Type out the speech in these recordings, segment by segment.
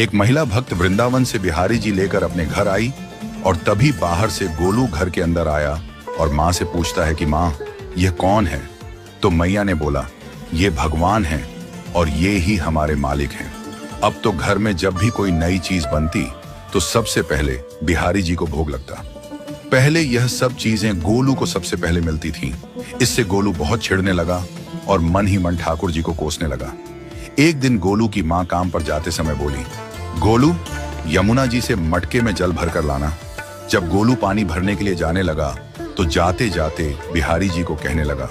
एक महिला भक्त वृंदावन से बिहारी जी लेकर अपने घर आई और तभी बाहर से गोलू घर के अंदर आया और माँ से पूछता है कि माँ, यह कौन है? तो मैया ने बोला, ये भगवान हैं और ये ही हमारे मालिक हैं। अब तो घर में जब भी कोई नई चीज बनती तो सबसे पहले बिहारी जी को भोग लगता। पहले यह सब चीजें गोलू को सबसे पहले मिलती थीं। इससे गोलू बहुत चिढ़ने लगा और मन ही मन ठाकुर जी को कोसने लगा। एक दिन गोलू की माँ काम पर जाते समय बोली, गोलू, यमुना जी से मटके में जल भर कर लाना। जब गोलू पानी भरने के लिए जाने लगा तो जाते जाते बिहारी जी को कहने लगा,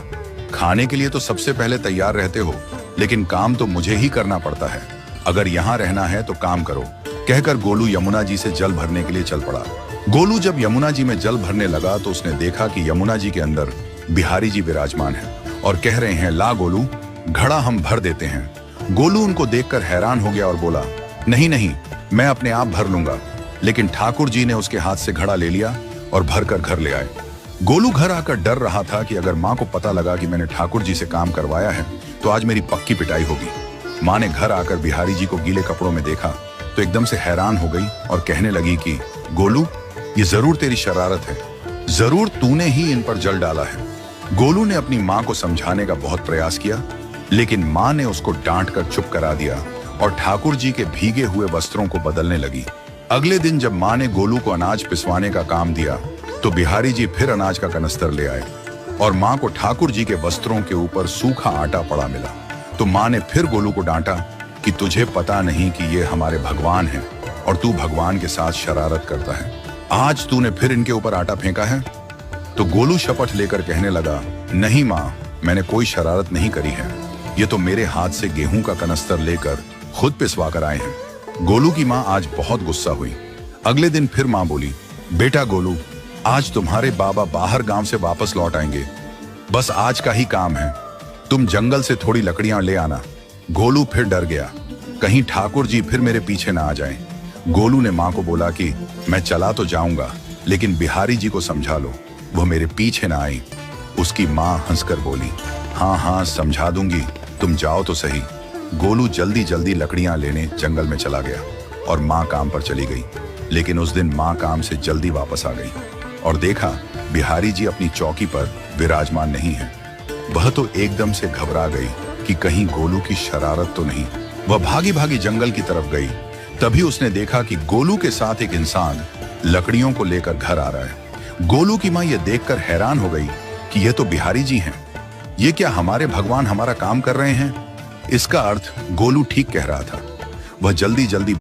खाने के लिए तो सबसे पहले तैयार रहते हो, लेकिन काम तो मुझे ही करना पड़ता है। अगर यहाँ रहना है तो काम करो। कहकर गोलू यमुना जी से जल भरने के लिए चल पड़ा। गोलू जब यमुना जी में जल भरने लगा तो उसने देखा कि यमुना जी के अंदर बिहारी जी विराजमान हैं और कह रहे हैं, ला गोलू, घड़ा हम भर देते हैं। गोलू उनको देखकर हैरान हो गया और बोला, नहीं नहीं, मैं अपने आप भर लूंगा। लेकिन ठाकुर जी ने उसके हाथ से घड़ा ले लिया और भरकर घर ले आए। गोलू घर आकर डर रहा था कि अगर माँ को पता लगा कि मैंने ठाकुर जी से काम करवाया है तो आज मेरी पक्की पिटाई होगी। माँ ने घर आकर बिहारी जी को गीले कपड़ों में देखा तो एकदम से हैरान हो गई और कहने लगी कि गोलू, ये जरूर तेरी शरारत है, जरूर तूने ही इन पर जल डाला है। गोलू ने अपनी माँ को समझाने का बहुत प्रयास किया, लेकिन माँ ने उसको डांट कर चुप करा दिया और ठाकुर जी के भीगे हुए वस्त्रों को बदलने लगी। अगले दिन जब माँ ने गोलू को अनाज पिसवाने का काम दिया तो बिहारी जी फिर अनाज का कनस्तर ले आए और माँ को ठाकुर जी के वस्त्रों के ऊपर सूखा आटा पड़ा मिला। तो माँ ने फिर गोलू को डांटा कि तुझे पता नहीं कि ये हमारे भगवान हैं और तू भगवान के साथ शरारत करता है। आज तूने फिर इनके ऊपर आटा फेंका है। तो गोलू शपथ लेकर कहने लगा, नहीं माँ, मैंने कोई शरारत नहीं करी है। ये तो मेरे हाथ से गेहूं का कनस्तर लेकर खुद पिसवा कर आए हैं। गोलू की माँ आज बहुत गुस्सा हुई। अगले दिन फिर माँ बोली, बेटा गोलू, आज तुम्हारे बाबा बाहर गांव से वापस लौट आएंगे। बस आज का ही काम है, तुम जंगल से थोड़ी लकड़ियां ले आना। गोलू फिर डर गया, कहीं ठाकुर जी फिर मेरे पीछे ना आ जाएं। गोलू ने माँ को बोला कि मैं चला तो जाऊंगा, लेकिन बिहारी जी को समझा लो, वो मेरे पीछे ना आई। उसकी माँ हंसकर बोली, हाँ हाँ समझा दूंगी, तुम जाओ तो सही। गोलू जल्दी जल्दी लकड़ियां लेने जंगल में चला गया और माँ काम पर चली गई। लेकिन उस दिन माँ काम से जल्दी वापस आ गई और देखा बिहारी जी अपनी चौकी पर विराजमान नहीं है। वह तो एकदम से घबरा गई कि कहीं गोलू की शरारत तो नहीं। वह भागी भागी जंगल की तरफ गई। तभी उसने देखा कि गोलू के साथ एक इंसान लकड़ियों को लेकर घर आ रहा है। गोलू की माँ यह देखकर हैरान हो गई कि यह तो बिहारी जी हैं। ये क्या हमारे भगवान हमारा काम कर रहे हैं? इसका अर्थ गोलू ठीक कह रहा था। वह जल्दी जल्दी